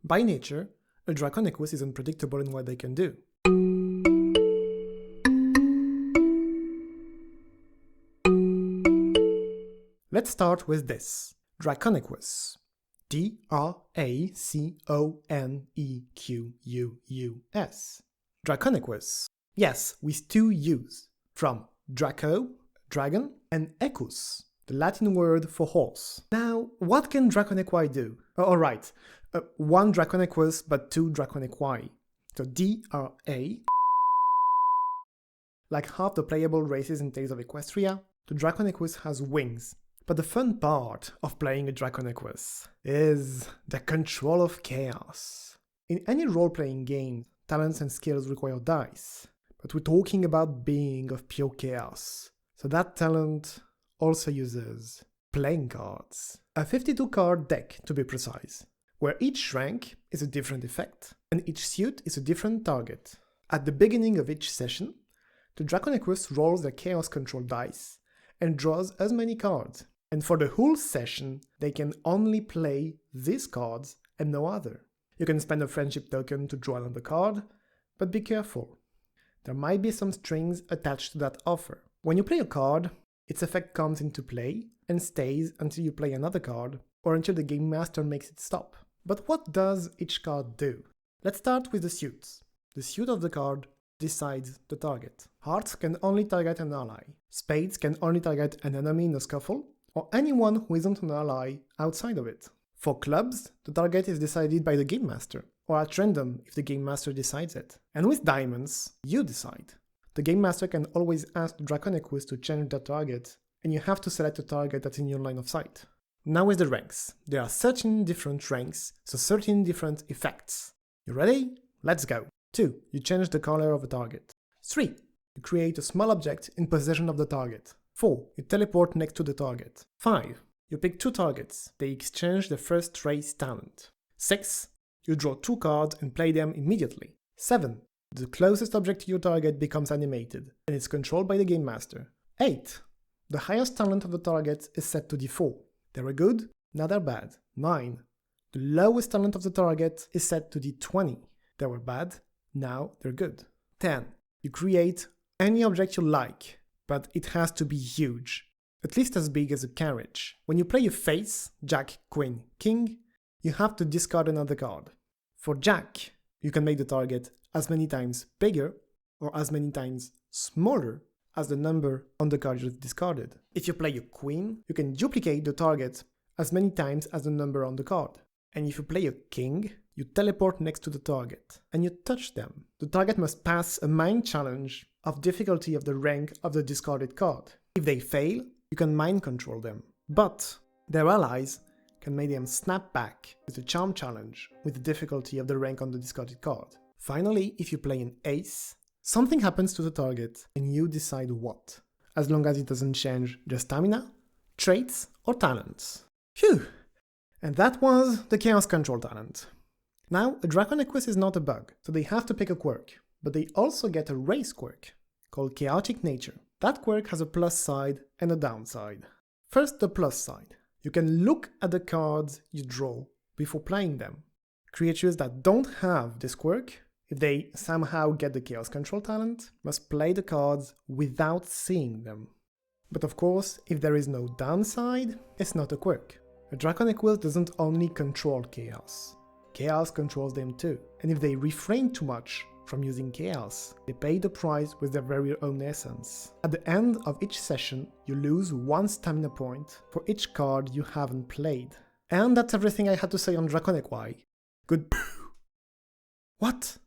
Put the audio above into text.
By nature, a Draconequus is unpredictable in what they can do. Let's start with this. Draconequus. D-R-A-C-O-N-E-Q-U-U-S. Draconequus. Yes, with two U's. From Draco, dragon, and Equus, the Latin word for horse. Now, what can Draconequi do? Alright, one Draconequus but two Draconequi. So D-R-A. Like half the playable races in Tails of Equestria, the Draconequus has wings. But the fun part of playing a Draconequus is the control of chaos. In any role-playing game, talents and skills require dice, but we're talking about being of pure chaos. So that talent also uses playing cards. A 52-card deck, to be precise, where each rank is a different effect, and each suit is a different target. At the beginning of each session, the Draconequus rolls their chaos control dice and draws as many cards. And for the whole session, they can only play these cards and no other. You can spend a friendship token to draw another card, but be careful. There might be some strings attached to that offer. When you play a card, its effect comes into play and stays until you play another card, or until the game master makes it stop. But what does each card do? Let's start with the suits. The suit of the card decides the target. Hearts can only target an ally. Spades can only target an enemy in a scuffle, or anyone who isn't an ally outside of it. For clubs, the target is decided by the Game Master, or at random if the Game Master decides it. And with diamonds, you decide. The Game Master can always ask the Draconequus to change their target, and you have to select a target that's in your line of sight. Now with the ranks. There are 13 different ranks, so 13 different effects. You ready? Let's go! 2. You change the color of a target. 3. You create a small object in possession of the target. 4. You teleport next to the target. 5. You pick two targets. They exchange the first race talent. 6. You draw two cards and play them immediately. 7. The closest object to your target becomes animated, and it's controlled by the Game Master. 8. The highest talent of the target is set to D4. They were good, now they're bad. 9. The lowest talent of the target is set to D20. They were bad, now they're good. 10. You create any object you like, but it has to be huge, at least as big as a carriage. When you play a face, Jack, Queen, King, you have to discard another card. For Jack, you can make the target as many times bigger or as many times smaller as the number on the card you've discarded. If you play a Queen, you can duplicate the target as many times as the number on the card. And if you play a King, you teleport next to the target, and you touch them. The target must pass a mind challenge of difficulty of the rank of the discarded card. If they fail, you can mind control them. But their allies can make them snap back with a charm challenge with the difficulty of the rank on the discarded card. Finally, if you play an ace, something happens to the target and you decide what, as long as it doesn't change their stamina, traits, or talents. Phew! And that was the Chaos Control talent. Now, a Draconequus is not a bug, so they have to pick a quirk, but they also get a race quirk, called Chaotic Nature. That quirk has a plus side and a downside. First, the plus side. You can look at the cards you draw before playing them. Creatures that don't have this quirk, if they somehow get the Chaos Control talent, must play the cards without seeing them. But of course, if there is no downside, it's not a quirk. A Draconequus doesn't only control chaos. Chaos controls them too, and if they refrain too much from using chaos, they pay the price with their very own essence. At the end of each session, you lose 1 stamina point for each card you haven't played. And that's everything I had to say on Draconequus. Good. What?